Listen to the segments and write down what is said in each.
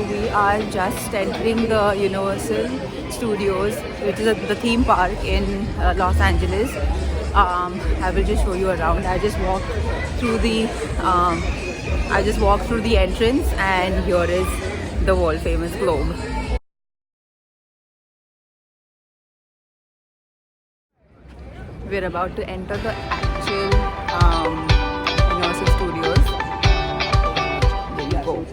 we are just entering the Universal Studios, which is the theme park in Los Angeles. I will just show you around. I just walked through the entrance, and here is the world famous globe. We're about to enter the actual Universal Studios. There you go.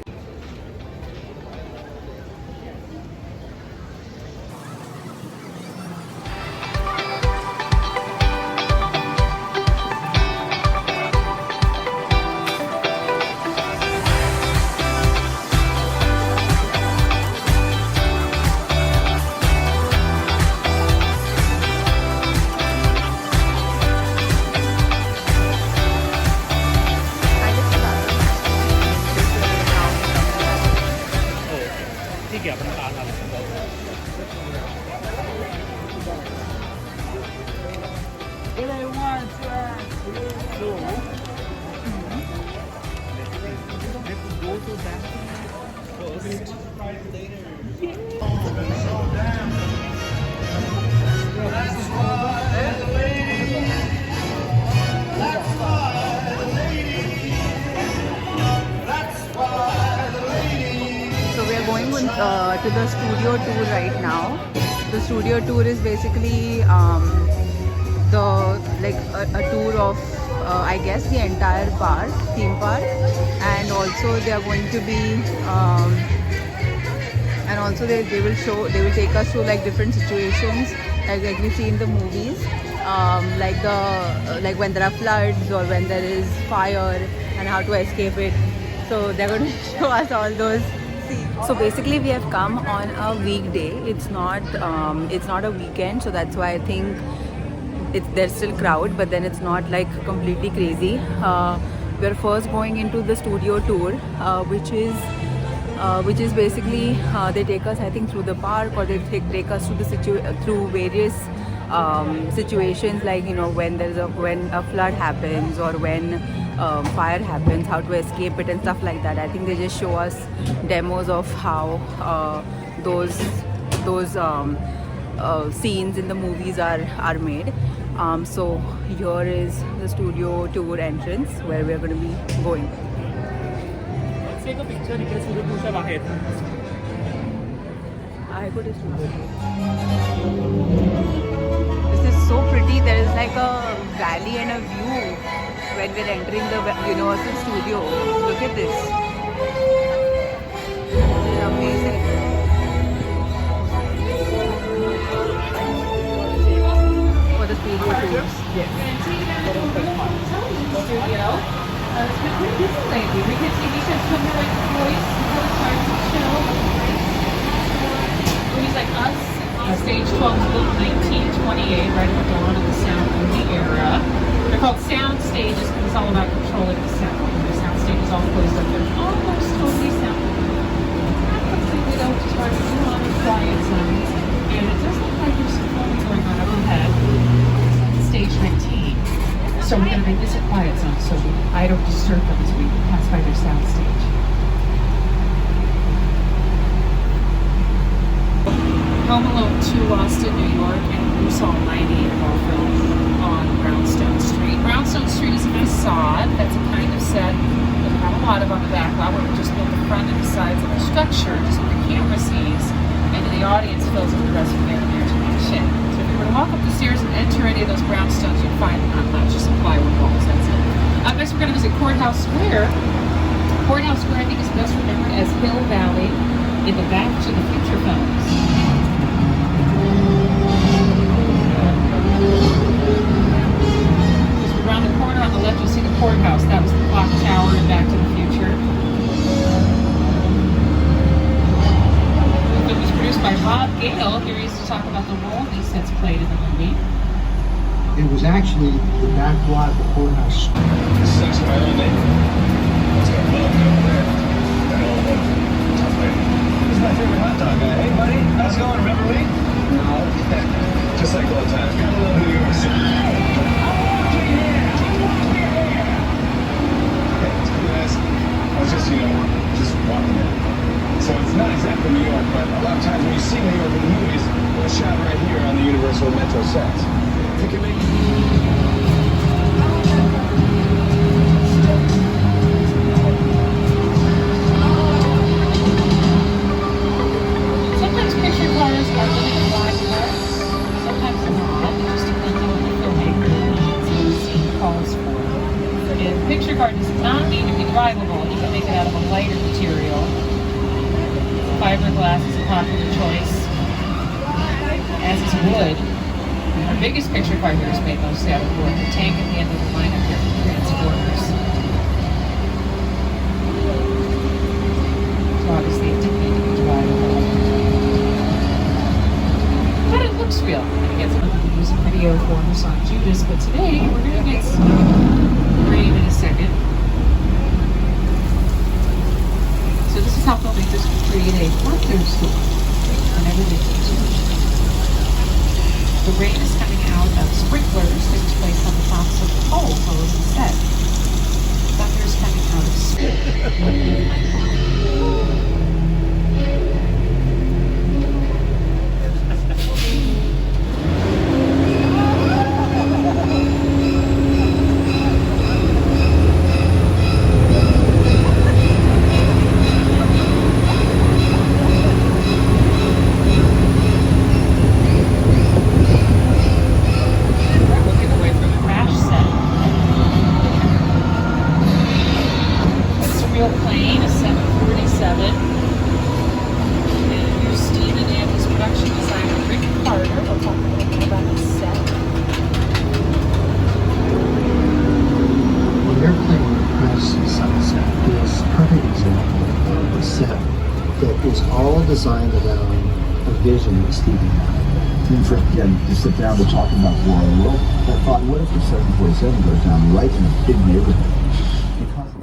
To the studio tour right now. The studio tour is basically a tour of I guess the entire theme park, and also they are going to be and also they will take us through like different situations like we see in the movies, like when there are floods or when there is fire and how to escape it. So they're going to show us all those. So basically we have come on a weekday. It's not a weekend, so that's why I think there's still crowd, but then it's not like completely crazy. We're first going into the studio tour, which is basically they take us, I think, through the park, or they take us through various situations, like when a flood happens or when fire happens, how to escape it and stuff like that. I think they just show us demos of how those scenes in the movies are made. So here is the studio tour entrance where we're going to be going. Let's take a picture. You can see the Pusha Bahet. I go to studio. This is so pretty. There is like a valley and a view when we're entering the Universal Studio. Look at this. It's amazing. For the studio tours. Yes. Studio. It's been pretty busy lately. We get TV shows come to like Voice, show. Movies like Us, Stage 12, 1928, right at the dawn of the sound movie era. They're called sound stages because it's all about controlling the sound. The sound stage is all closed up. They're almost totally soundproof. Not completely though, which is why we do a lot of quiet sounds. And it does look like there's some filming going on overhead. Stage 19. So we're going to make this a quiet zone so I don't disturb them as we pass by their sound stage. Home Alone 2, Austin, New York, and Bruce Almighty are all filmed on Brownstone Street. Brownstone Street is a facade. That's a kind of set that we have a lot of on the back lot where we just build the front and the sides of the structure, just what the camera sees, and then the audience fills in the rest with their imagination. So if you were to walk up the stairs and enter any of those brownstones, you'd find not much, just some plywood walls, that's it. Up next we're going to visit Courthouse Square. Courthouse Square, I think, is best remembered as Hill Valley in the Back to the Future films. Just around the corner on the left, you'll see the courthouse. That was the clock tower in Back to the Future. The film was produced by Bob Gale. Here he is to talk about the role he sets played in the movie. It was actually the back lot of the courthouse. This is actually my old neighbor. Let's go look over there. That old tough lady. This is my favorite hot dog guy. Hey, buddy, how's it going? Remember me? No. Just like old times. Got a little New York City. Hey, it's cool, guys. I was just walking in. So it's not picture car does not need to be drivable. You can make it out of a lighter material. Fiberglass is a popular choice, as is wood. Our biggest picture car here is made mostly out of wood. The tank at the end of the line up here for transporters. So obviously it didn't need to be drivable. But it looks real. I guess I'm going to use a video for us on Judas, but today we're going to get rain in a second. So this is how filmmakers can create a flow-through story whenever they need to. The rain is coming out of sprinklers that is placed on the tops of the poles below the set. Thunder is coming out of plane, a 747. And here's Stephen and his production designer, Rick Carter. We'll talk a little bit about his set. When airplane crash sunset is a perfect example of a set that was all designed around a vision that Stephen had. And for again, to sit down to talk about war in the world, I thought, what if the 747 goes down right in a big neighborhood?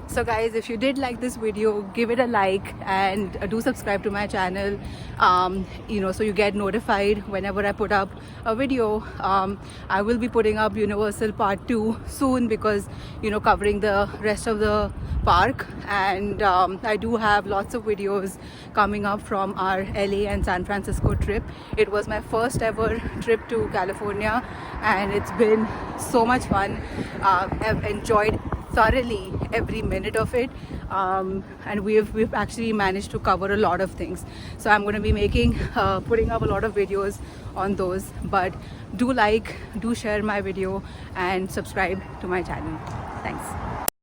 So guys, if you did like this video, give it a like and do subscribe to my channel, so you get notified whenever I put up a video. I will be putting up Universal Part 2 soon because covering the rest of the park, and I do have lots of videos coming up from our LA and San Francisco trip. It was my first ever trip to California and it's been so much fun. I've enjoyed thoroughly every minute of it, and we've actually managed to cover a lot of things. So I'm going to be putting up a lot of videos on those, but do share my video and subscribe to my channel. Thanks.